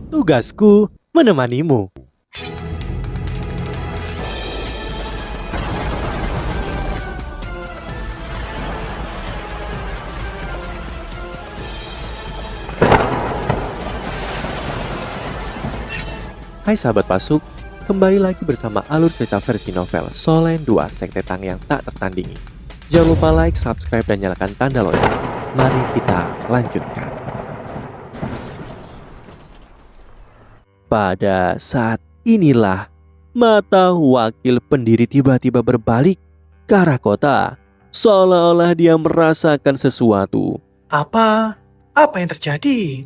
Tugasku menemanimu. Hai sahabat Pasuk, kembali lagi bersama alur cerita versi novel Solen 2 Sekte Tang yang tak tertandingi. Jangan lupa like, subscribe, dan nyalakan tanda lonceng. Mari kita lanjutkan. Pada saat inilah, mata wakil pendiri tiba-tiba berbalik ke arah kota, seolah-olah dia merasakan sesuatu. Apa yang terjadi?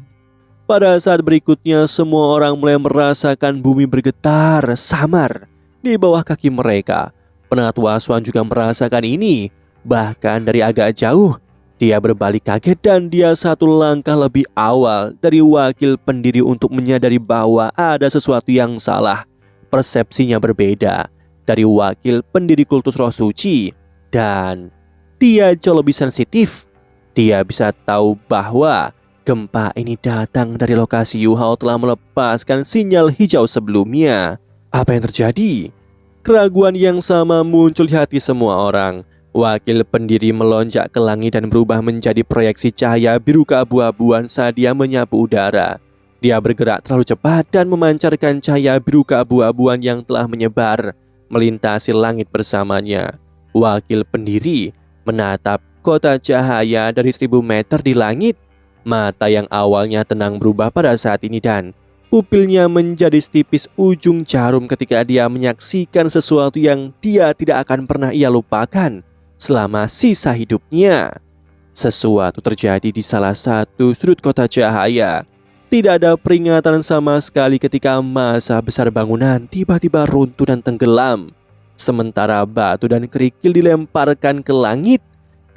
Pada saat berikutnya, semua orang mulai merasakan bumi bergetar samar di bawah kaki mereka. Penatua Swan juga merasakan ini. Bahkan dari agak jauh, dia berbalik kaget dan dia satu langkah lebih awal dari wakil pendiri untuk menyadari bahwa ada sesuatu yang salah. Persepsinya berbeda dari wakil pendiri kultus roh suci dan dia jauh lebih sensitif. Dia bisa tahu bahwa gempa ini datang dari lokasi Yu Hao telah melepaskan sinyal hijau sebelumnya. Apa yang terjadi? Keraguan yang sama muncul di hati semua orang. Wakil pendiri melonjak ke langit dan berubah menjadi proyeksi cahaya biru keabu-abuan saat dia menyapu udara. Dia bergerak terlalu cepat dan memancarkan cahaya biru keabu-abuan yang telah menyebar melintasi langit bersamanya. Wakil pendiri menatap kota cahaya dari 1000 meter di langit. Mata yang awalnya tenang berubah pada saat ini dan pupilnya menjadi setipis ujung jarum ketika dia menyaksikan sesuatu yang dia tidak akan pernah ia lupakan selama sisa hidupnya. Sesuatu terjadi di salah satu sudut kota cahaya. Tidak ada peringatan sama sekali ketika massa besar bangunan tiba-tiba runtuh dan tenggelam. Sementara batu dan kerikil dilemparkan ke langit,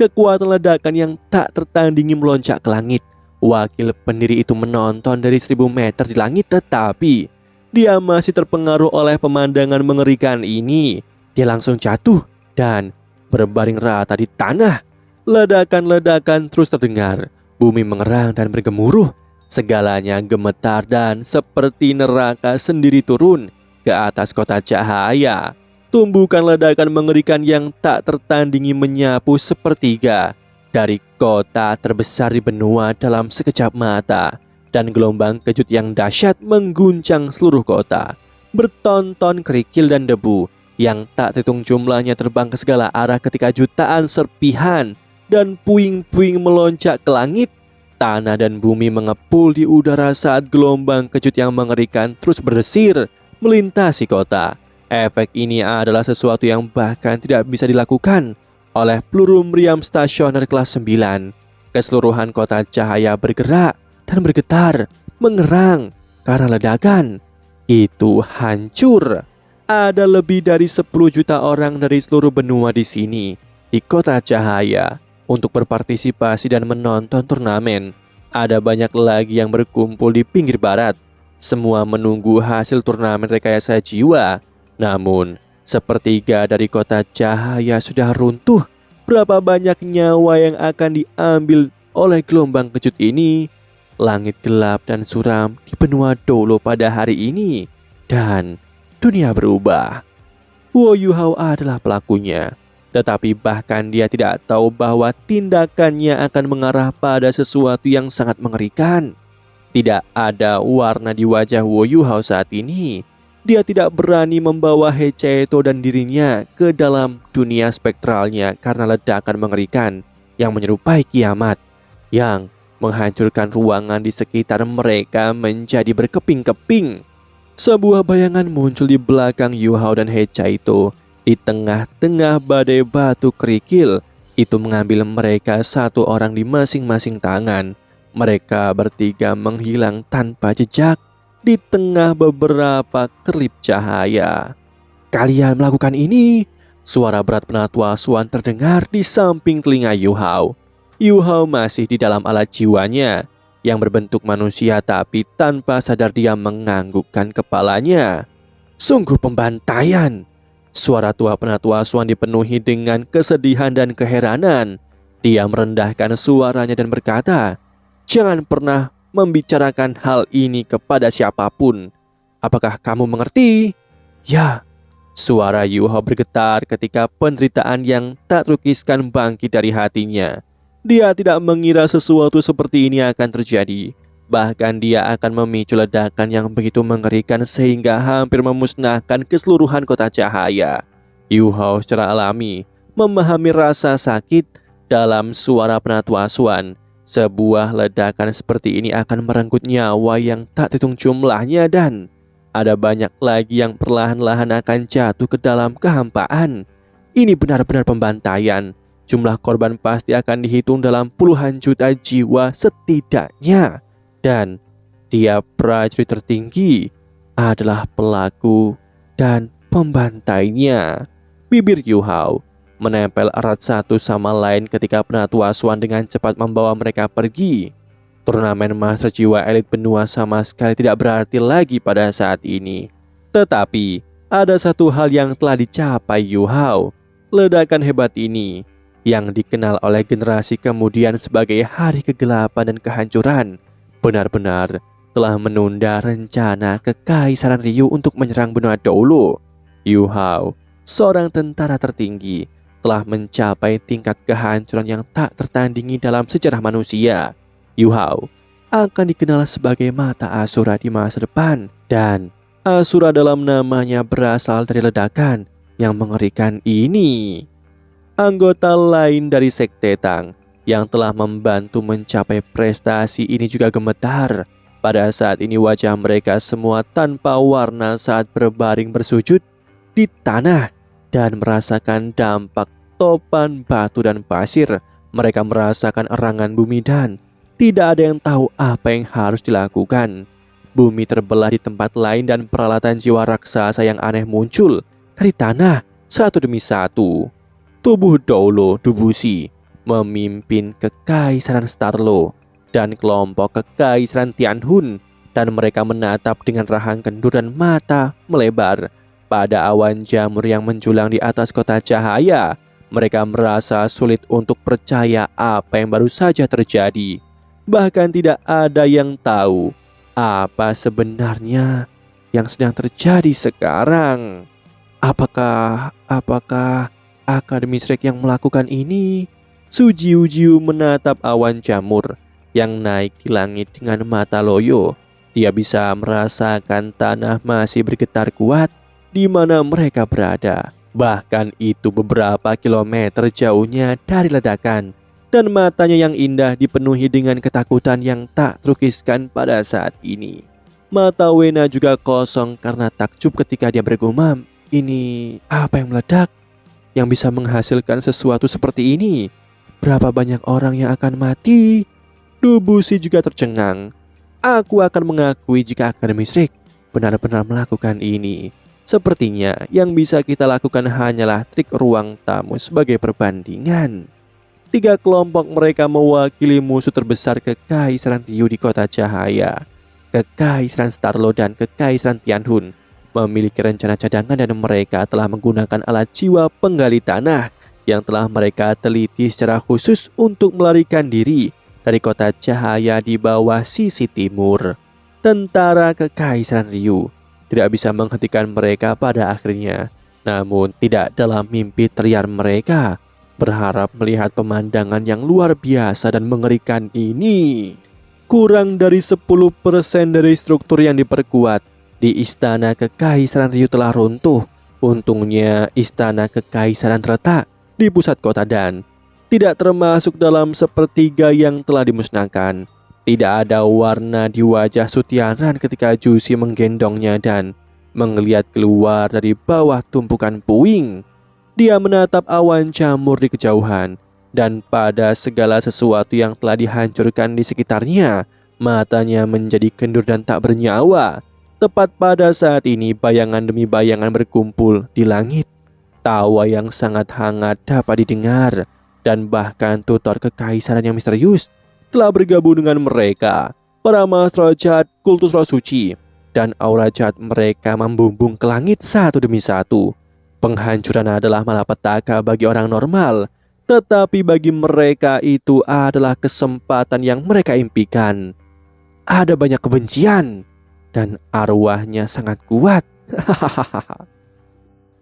kekuatan ledakan yang tak tertandingi melonjak ke langit. Wakil pendiri itu menonton dari 1000 meter di langit, tetapi dia masih terpengaruh oleh pemandangan mengerikan ini. Dia langsung jatuh dan berbaring rata di tanah. Ledakan-ledakan terus terdengar. Bumi mengerang dan bergemuruh. Segalanya gemetar dan seperti neraka sendiri turun ke atas kota cahaya. Tumbukan ledakan mengerikan yang tak tertandingi menyapu sepertiga dari kota terbesar di benua dalam sekejap mata, dan gelombang kejut yang dahsyat mengguncang seluruh kota. Bertonton kerikil dan debu yang tak terhitung jumlahnya terbang ke segala arah ketika jutaan serpihan dan puing-puing melonjak ke langit. Tanah dan bumi mengepul di udara saat gelombang kejut yang mengerikan terus berdesir melintasi kota. Efek ini adalah sesuatu yang bahkan tidak bisa dilakukan oleh peluru meriam stasioner kelas 9. Keseluruhan kota cahaya bergerak dan bergetar, mengerang karena ledakan itu hancur. Ada lebih dari 10 juta orang dari seluruh benua di sini, di kota cahaya, untuk berpartisipasi dan menonton turnamen. Ada banyak lagi yang berkumpul di pinggir barat, semua menunggu hasil turnamen rekayasa jiwa. Namun, sepertiga dari kota cahaya sudah runtuh. Berapa banyak nyawa yang akan diambil oleh gelombang kejut ini? Langit gelap dan suram di benua Dolo pada hari ini. Dan dunia berubah. Wo Yu Hao adalah pelakunya. Tetapi bahkan dia tidak tahu bahwa tindakannya akan mengarah pada sesuatu yang sangat mengerikan. Tidak ada warna di wajah Wo Yu Hao saat ini. Dia tidak berani membawa He Chaeto dan dirinya ke dalam dunia spektralnya karena ledakan mengerikan yang menyerupai kiamat, yang menghancurkan ruangan di sekitar mereka menjadi berkeping-keping. Sebuah bayangan muncul di belakang Yu Hao dan He Chaeto. Di tengah-tengah badai batu kerikil itu mengambil mereka satu orang di masing-masing tangan. Mereka bertiga menghilang tanpa jejak di tengah beberapa kerlip cahaya. Kalian melakukan ini? Suara berat Penatua Swan terdengar di samping telinga Yu Hao. Yu Hao masih di dalam alat jiwanya yang berbentuk manusia, tapi tanpa sadar dia menganggukkan kepalanya. Sungguh pembantaian. Suara tua Penatua Swan dipenuhi dengan kesedihan dan keheranan. Dia merendahkan suaranya dan berkata, "Jangan pernah membicarakan hal ini kepada siapapun. Apakah kamu mengerti? Ya. Suara Yu Hao bergetar ketika penderitaan yang tak terlukiskan bangkit dari hatinya. Dia tidak mengira sesuatu seperti ini akan terjadi. Bahkan dia akan memicu ledakan yang begitu mengerikan sehingga hampir memusnahkan keseluruhan kota cahaya. Yu Hao secara alami memahami rasa sakit dalam suara penatua Asuhan. Sebuah ledakan seperti ini akan merenggut nyawa yang tak terhitung jumlahnya dan ada banyak lagi yang perlahan-lahan akan jatuh ke dalam kehampaan. Ini benar-benar pembantaian. Jumlah korban pasti akan dihitung dalam puluhan juta jiwa setidaknya. Dan dia prajurit tertinggi adalah pelaku dan pembantainya. Bibir Yu Hao menempel erat satu sama lain ketika penatua Asuhan dengan cepat membawa mereka pergi. Turnamen Master Jiwa Elit benua sama sekali tidak berarti lagi pada saat ini. Tetapi ada satu hal yang telah dicapai Yu Hao. Ledakan hebat ini yang dikenal oleh generasi kemudian sebagai hari kegelapan dan kehancuran benar-benar telah menunda rencana Kekaisaran Ryu untuk menyerang benua Dolo. Yu Hao, seorang tentara tertinggi, telah mencapai tingkat kehancuran yang tak tertandingi dalam sejarah manusia. Yu Hao akan dikenal sebagai mata Asura di masa depan, dan Asura dalam namanya berasal dari ledakan yang mengerikan ini. Anggota lain dari Sekte Tang yang telah membantu mencapai prestasi ini juga gemetar. Pada saat ini wajah mereka semua tanpa warna saat berbaring bersujud di tanah dan merasakan dampak topan batu dan pasir. Mereka merasakan erangan bumi dan tidak ada yang tahu apa yang harus dilakukan. Bumi terbelah di tempat lain dan peralatan jiwa raksasa yang aneh muncul dari tanah satu demi satu. Tubuh Doulo Dubushi memimpin Kekaisaran Starlo dan kelompok Kekaisaran Tianhun, dan mereka menatap dengan rahang kendur dan mata melebar pada awan jamur yang menjulang di atas kota cahaya. Mereka merasa sulit untuk percaya apa yang baru saja terjadi. Bahkan tidak ada yang tahu apa sebenarnya yang sedang terjadi sekarang. Apakah Akademi Shrek yang melakukan ini? Su Jiu menatap awan jamur yang naik di langit dengan mata loyo. Dia bisa merasakan tanah masih bergetar kuat di mana mereka berada. Bahkan itu beberapa kilometer jauhnya dari ledakan. Dan matanya yang indah dipenuhi dengan ketakutan yang tak terlukiskan pada saat ini. Mata Wena juga kosong karena takjub ketika dia bergumam, ini apa yang meledak? Yang bisa menghasilkan sesuatu seperti ini? Berapa banyak orang yang akan mati? Dubushi juga tercengang. Aku akan mengakui jika Akademi Shrek benar-benar melakukan ini. Sepertinya yang bisa kita lakukan hanyalah trik ruang tamu sebagai perbandingan. 3 kelompok mereka mewakili musuh terbesar Kekaisaran Ryu di kota cahaya. Kekaisaran Starlo dan Kekaisaran Tianhun memiliki rencana cadangan dan mereka telah menggunakan alat jiwa penggali tanah yang telah mereka teliti secara khusus untuk melarikan diri dari kota cahaya di bawah sisi timur. Tentara Kekaisaran Ryu tidak bisa menghentikan mereka pada akhirnya, namun tidak dalam mimpi terliar mereka berharap melihat pemandangan yang luar biasa dan mengerikan ini. Kurang dari 10% dari struktur yang diperkuat di Istana Kekaisaran Ryu telah runtuh. Untungnya Istana Kekaisaran terletak di pusat kota dan tidak termasuk dalam sepertiga yang telah dimusnahkan. Tidak ada warna di wajah Sutiaran ketika Jushi menggendongnya dan melihat keluar dari bawah tumpukan puing. Dia menatap awan jamur di kejauhan, dan pada segala sesuatu yang telah dihancurkan di sekitarnya, matanya menjadi kendur dan tak bernyawa. Tepat pada saat ini bayangan demi bayangan berkumpul di langit. Tawa yang sangat hangat dapat didengar, dan bahkan tutor kekaisaran yang misterius telah bergabung dengan mereka. Para master jahat kultus roh suci dan aura jahat mereka membumbung ke langit satu demi satu. Penghancuran adalah malapetaka bagi orang normal, tetapi bagi mereka itu adalah kesempatan yang mereka impikan. ada banyak kebencian dan arwahnya sangat kuat.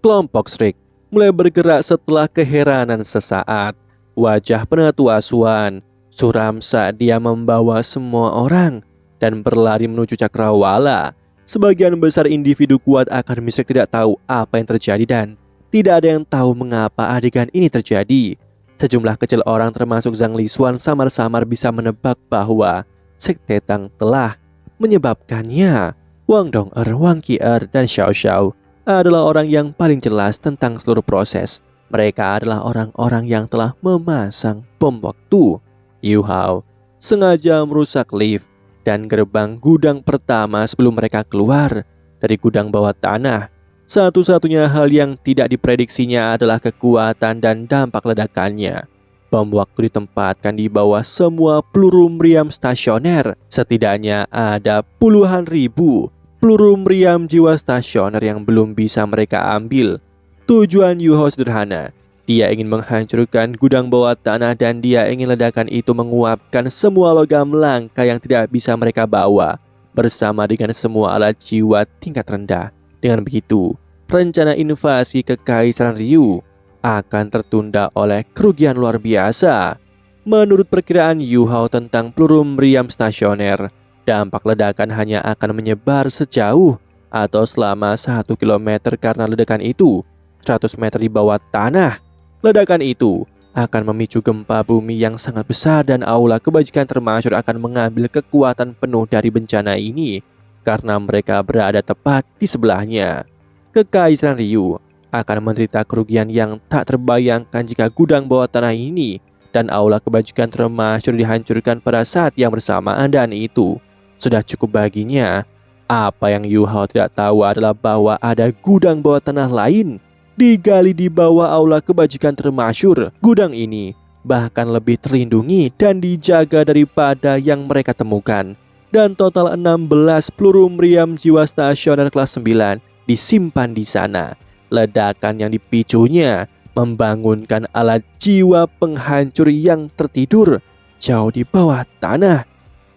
Kelompok Shriek mulai bergerak setelah keheranan sesaat. Wajah Penatua Asuhan suram saat dia membawa semua orang dan berlari menuju cakrawala. Sebagian besar individu kuat Akademi Shriek tidak tahu apa yang terjadi dan tidak ada yang tahu mengapa adegan ini terjadi. Sejumlah kecil orang termasuk Zhang Lixuan samar-samar bisa menebak bahwa Sekte Tang telah menyebabkannya. Wang Dong'er, Wang Qi'er, dan Xiao Xiao adalah orang yang paling jelas tentang seluruh proses. Mereka adalah orang-orang yang telah memasang bom waktu. Yu Hao sengaja merusak lift dan gerbang gudang pertama sebelum mereka keluar dari gudang bawah tanah. Satu-satunya hal yang tidak diprediksinya adalah kekuatan dan dampak ledakannya. Bom waktu ditempatkan di bawah semua peluru meriam stasioner. Setidaknya ada puluhan ribu peluru meriam jiwa stasioner yang belum bisa mereka ambil. Tujuan Yu Hao sederhana. Dia ingin menghancurkan gudang bawah tanah dan dia ingin ledakan itu menguapkan semua logam langka yang tidak bisa mereka bawa bersama dengan semua alat jiwa tingkat rendah. Dengan begitu, rencana invasi ke Kekaisaran Ryu akan tertunda oleh kerugian luar biasa. Menurut perkiraan Yu Hao tentang peluru meriam stasioner, dampak ledakan hanya akan menyebar sejauh atau selama 1 kilometer karena ledakan itu 100 meter di bawah tanah. Ledakan itu akan memicu gempa bumi yang sangat besar dan aula kebajikan termasyhur akan mengambil kekuatan penuh dari bencana ini karena mereka berada tepat di sebelahnya. Kekaisaran Ryu akan menderita kerugian yang tak terbayangkan jika gudang bawah tanah ini dan aula kebajikan termasyhur dihancurkan pada saat yang bersamaan, dan itu sudah cukup baginya. Apa yang Yu Hao tidak tahu adalah bahwa ada gudang bawah tanah lain digali di bawah aula kebajikan termasyhur. Gudang ini bahkan lebih terlindungi dan dijaga daripada yang mereka temukan. Dan total 16 peluru meriam jiwa stasioner kelas 9 disimpan di sana. Ledakan yang dipicunya membangunkan alat jiwa penghancur yang tertidur jauh di bawah tanah.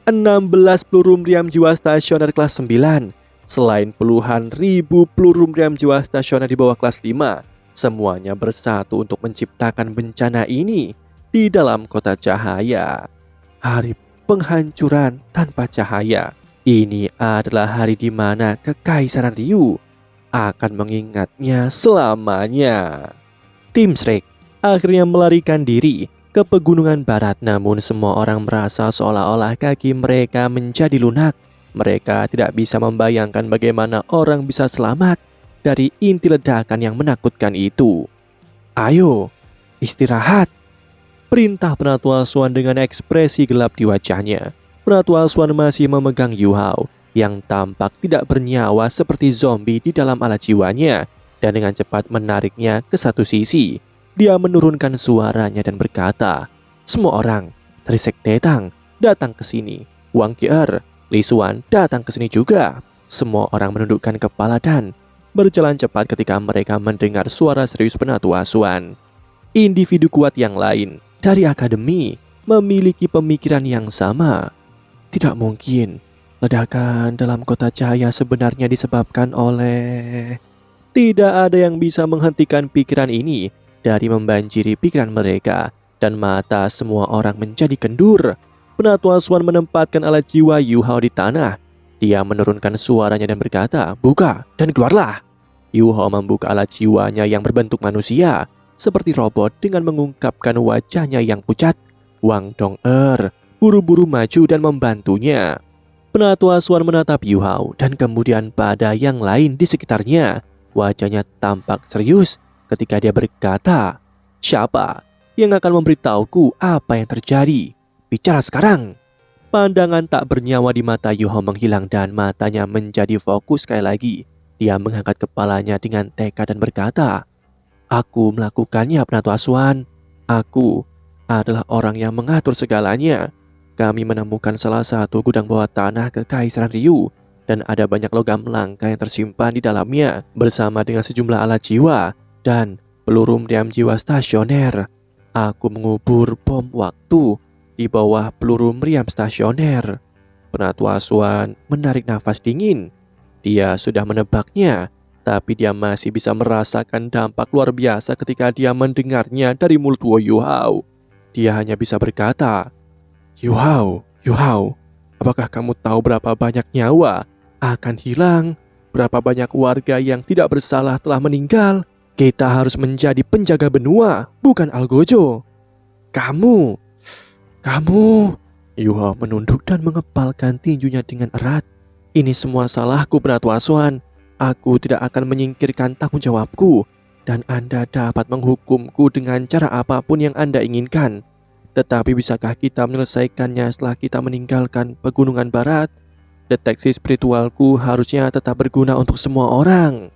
16 peluru meriam jiwa stasioner kelas 9 selain puluhan ribu peluru meriam jiwa stasioner di bawah kelas 5, semuanya bersatu untuk menciptakan bencana ini di dalam kota cahaya. Hari penghancuran tanpa cahaya. Ini adalah hari di mana Kekaisaran Ryu akan mengingatnya selamanya. Tim Shriek akhirnya melarikan diri ke pegunungan barat, namun semua orang merasa seolah-olah kaki mereka menjadi lunak. Mereka tidak bisa membayangkan bagaimana orang bisa selamat dari inti ledakan yang menakutkan itu. Ayo, istirahat, perintah Penatua Asuhan dengan ekspresi gelap di wajahnya. Penatua Asuhan masih memegang Yu Hao yang tampak tidak bernyawa seperti zombie di dalam alat jiwanya, dan dengan cepat menariknya ke satu sisi. Dia menurunkan suaranya dan berkata, "Semua orang dari Sekte Tang datang ke sini. Wang Qi'er, Lixuan datang ke sini juga." Semua orang menundukkan kepala dan berjalan cepat ketika mereka mendengar suara serius Penatua Asuhan. Individu kuat yang lain dari akademi memiliki pemikiran yang sama. Tidak mungkin ledakan dalam kota cahaya sebenarnya disebabkan oleh... Tidak ada yang bisa menghentikan pikiran ini dari membanjiri pikiran mereka, dan mata semua orang menjadi kendur. Penatua Asuhan menempatkan alat jiwa Yu Hao di tanah. Dia menurunkan suaranya dan berkata, "Buka dan keluarlah." Yu Hao membuka alat jiwanya yang berbentuk manusia seperti robot dengan mengungkapkan wajahnya yang pucat. Wang Dong'er buru-buru maju dan membantunya. Penatua Asuhan menatap Yu Hao dan kemudian pada yang lain di sekitarnya. Wajahnya tampak serius ketika dia berkata, "Siapa yang akan memberitahuku apa yang terjadi? Bicara sekarang." Pandangan tak bernyawa di mata Yu Hao menghilang dan matanya menjadi fokus sekali lagi. Dia mengangkat kepalanya dengan tekad dan berkata, "Aku melakukannya, Penatua Asuhan. Aku adalah orang yang mengatur segalanya. Kami menemukan salah satu gudang bawah tanah Kekaisaran Ryu dan ada banyak logam langka yang tersimpan di dalamnya bersama dengan sejumlah alat jiwa dan peluru meriam jiwa stasioner. Aku mengubur bom waktu di bawah peluru meriam stasioner." Penatua Xuan menarik nafas dingin. Dia sudah menebaknya, tapi dia masih bisa merasakan dampak luar biasa ketika dia mendengarnya dari mulut Wo Yuhao. Dia hanya bisa berkata, Yuhao, apakah kamu tahu berapa banyak nyawa akan hilang? Berapa banyak warga yang tidak bersalah telah meninggal? Kita harus menjadi penjaga benua, bukan Algojo. Kamu, Yuhao menunduk dan mengepalkan tinjunya dengan erat. Ini semua salahku, Penatua Xuan. Aku tidak akan menyingkirkan tanggung jawabku, dan Anda dapat menghukumku dengan cara apapun yang Anda inginkan. Tetapi bisakah kita menyelesaikannya setelah kita meninggalkan pegunungan barat? Deteksi spiritualku harusnya tetap berguna untuk semua orang.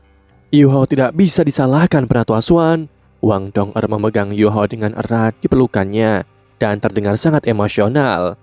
Yuhao tidak bisa disalahkan, Penatua Xuan. Wang Dong'er memegang Yuhao dengan erat di pelukannya dan terdengar sangat emosional.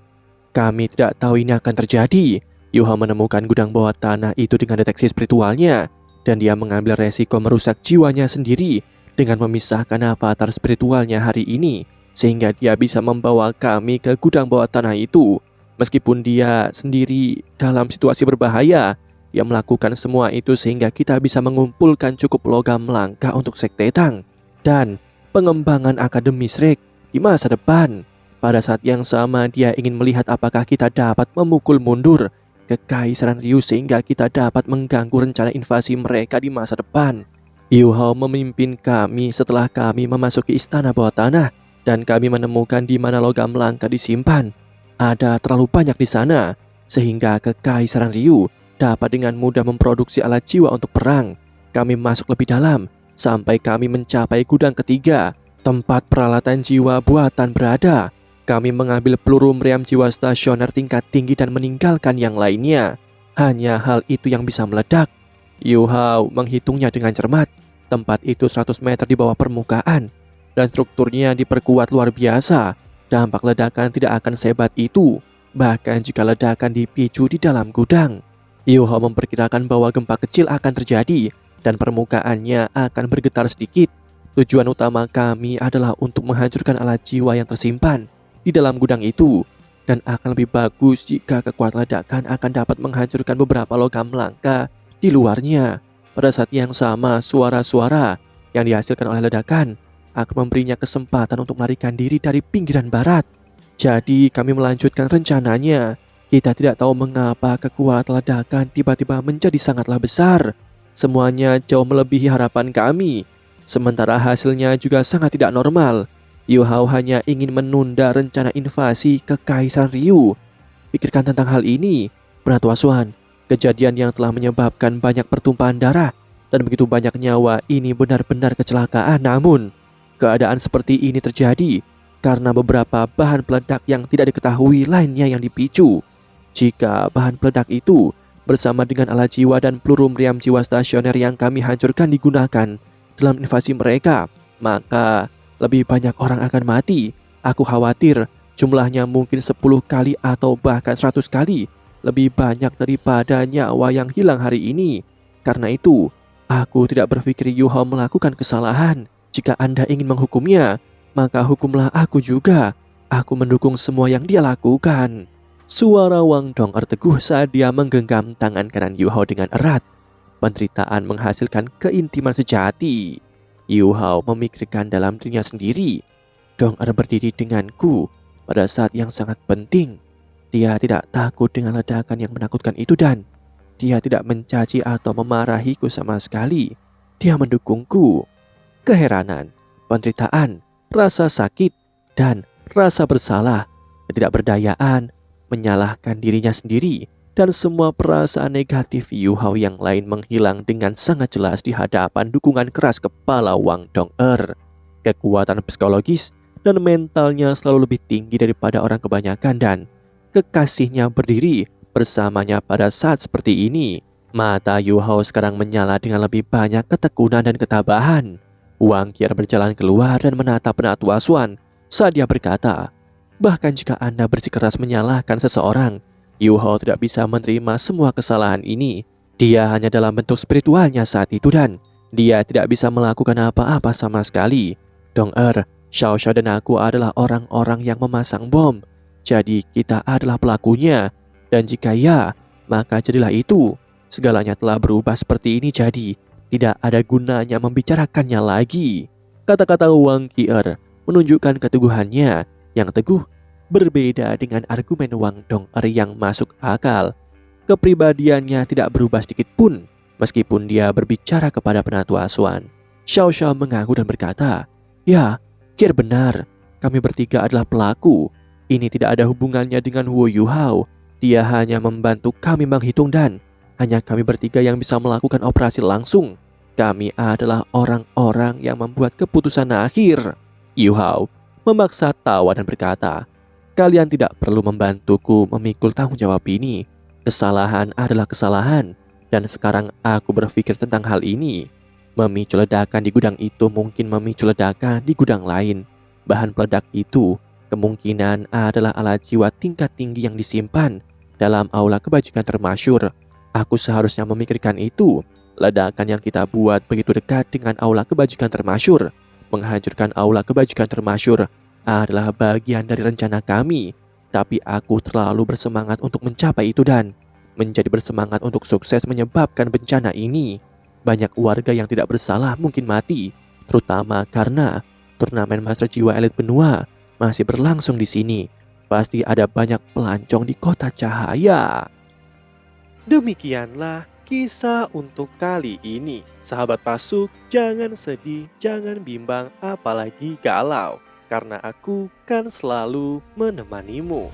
Kami tidak tahu ini akan terjadi. Yuhao menemukan gudang bawah tanah itu dengan deteksi spiritualnya, dan dia mengambil resiko merusak jiwanya sendiri dengan memisahkan avatar spiritualnya hari ini, sehingga dia bisa membawa kami ke gudang bawah tanah itu. Meskipun dia sendiri dalam situasi berbahaya, dia melakukan semua itu sehingga kita bisa mengumpulkan cukup logam langka untuk Sekte Tang dan pengembangan Akademi Shrek di masa depan. Pada saat yang sama, dia ingin melihat apakah kita dapat memukul mundur Kekaisaran Ryu sehingga kita dapat mengganggu rencana invasi mereka di masa depan. Yuhao memimpin kami setelah kami memasuki istana bawah tanah dan kami menemukan di mana logam langka disimpan. Ada terlalu banyak di sana, sehingga Kekaisaran Ryu dapat dengan mudah memproduksi alat jiwa untuk perang. Kami masuk lebih dalam, sampai kami mencapai gudang ketiga, tempat peralatan jiwa buatan berada. Kami mengambil peluru meriam jiwa stasioner tingkat tinggi dan meninggalkan yang lainnya. Hanya hal itu yang bisa meledak. Yuhao menghitungnya dengan cermat. Tempat itu 100 meter di bawah permukaan, dan strukturnya diperkuat luar biasa. Dampak ledakan tidak akan sehebat itu, bahkan jika ledakan dipicu di dalam gudang. Yuhao memperkirakan bahwa gempa kecil akan terjadi dan permukaannya akan bergetar sedikit. Tujuan utama kami adalah untuk menghancurkan alat jiwa yang tersimpan di dalam gudang itu, dan akan lebih bagus jika kekuatan ledakan akan dapat menghancurkan beberapa logam langka di luarnya. Pada saat yang sama, suara-suara yang dihasilkan oleh ledakan akan memberinya kesempatan untuk melarikan diri dari pinggiran barat. Jadi kami melanjutkan rencananya. Kita tidak tahu mengapa kekuatan ledakan tiba-tiba menjadi sangatlah besar. Semuanya jauh melebihi harapan kami. Sementara hasilnya juga sangat tidak normal. Yuhao hanya ingin menunda rencana invasi Kekaisaran Ryu. Pikirkan tentang hal ini, Penatua Xuan. Kejadian yang telah menyebabkan banyak pertumpahan darah dan begitu banyak nyawa ini benar-benar kecelakaan. Namun keadaan seperti ini terjadi karena beberapa bahan peledak yang tidak diketahui lainnya yang dipicu. Jika bahan peledak itu bersama dengan alat jiwa dan peluru meriam jiwa stasioner yang kami hancurkan digunakan dalam invasi mereka, maka lebih banyak orang akan mati. Aku khawatir jumlahnya mungkin 10 kali atau bahkan 100 kali lebih banyak daripada nyawa yang hilang hari ini. Karena itu, aku tidak berpikir Yuhao melakukan kesalahan. Jika Anda ingin menghukumnya, maka hukumlah aku juga. Aku mendukung semua yang dia lakukan. Suara Wang Dong'er teguh saat dia menggenggam tangan kanan Yuhao dengan erat. Penderitaan menghasilkan keintiman sejati. Yuhao memikirkan dalam dirinya sendiri. Dong'er berdiri denganku pada saat yang sangat penting. Dia tidak takut dengan ledakan yang menakutkan itu dan dia tidak mencaci atau memarahiku sama sekali. Dia mendukungku. Keheranan, penderitaan, rasa sakit, dan rasa bersalah, ketidakberdayaan, menyalahkan dirinya sendiri, dan semua perasaan negatif Yuhao yang lain menghilang dengan sangat jelas di hadapan dukungan keras kepala Wang Dong'er. Kekuatan psikologis dan mentalnya selalu lebih tinggi daripada orang kebanyakan dan kekasihnya berdiri bersamanya pada saat seperti ini. Mata Yuhao sekarang menyala dengan lebih banyak ketekunan dan ketabahan. Wang Qian berjalan keluar dan menatap Penatua Xuan saat dia berkata, bahkan jika Anda bersikeras menyalahkan seseorang, Yuhao tidak bisa menerima semua kesalahan ini. Dia hanya dalam bentuk spiritualnya saat itu dan dia tidak bisa melakukan apa-apa sama sekali. Dong'er, Xiao dan aku adalah orang-orang yang memasang bom. Jadi kita adalah pelakunya. Dan jika ya, maka jadilah itu. Segalanya telah berubah seperti ini jadi tidak ada gunanya membicarakannya lagi. Kata-kata Wang Qier menunjukkan keteguhannya yang teguh, berbeda dengan argumen Wang Dong'er yang masuk akal. Kepribadiannya tidak berubah sedikit pun meskipun dia berbicara kepada Penatua Asuhan. Xiao Xiao mengaku dan berkata, "Ya, Qier benar. Kami bertiga adalah pelaku. Ini tidak ada hubungannya dengan Wu Yuhao. Dia hanya membantu kami menghitung dan hanya kami bertiga yang bisa melakukan operasi langsung. Kami adalah orang-orang yang membuat keputusan akhir." Yuhao memaksa tawa dan berkata, "Kalian tidak perlu membantuku memikul tanggung jawab ini. Kesalahan adalah kesalahan. Dan sekarang aku berpikir tentang hal ini. Memicu ledakan di gudang itu mungkin memicu ledakan di gudang lain. Bahan peledak itu kemungkinan adalah alat jiwa tingkat tinggi yang disimpan dalam aula kebajikan termasyur. Aku seharusnya memikirkan itu. Ledakan yang kita buat begitu dekat dengan aula kebajikan termasyur. Menghancurkan aula kebajikan termasyur adalah bagian dari rencana kami. Tapi aku terlalu bersemangat untuk mencapai itu dan menjadi bersemangat untuk sukses menyebabkan bencana ini. Banyak warga yang tidak bersalah mungkin mati, terutama karena turnamen Master Jiwa Elit Benua masih berlangsung di sini. Pasti ada banyak pelancong di kota cahaya." Demikianlah kisah untuk kali ini. Sahabat Pasuk, jangan sedih, jangan bimbang, apalagi galau. Karena aku kan selalu menemanimu.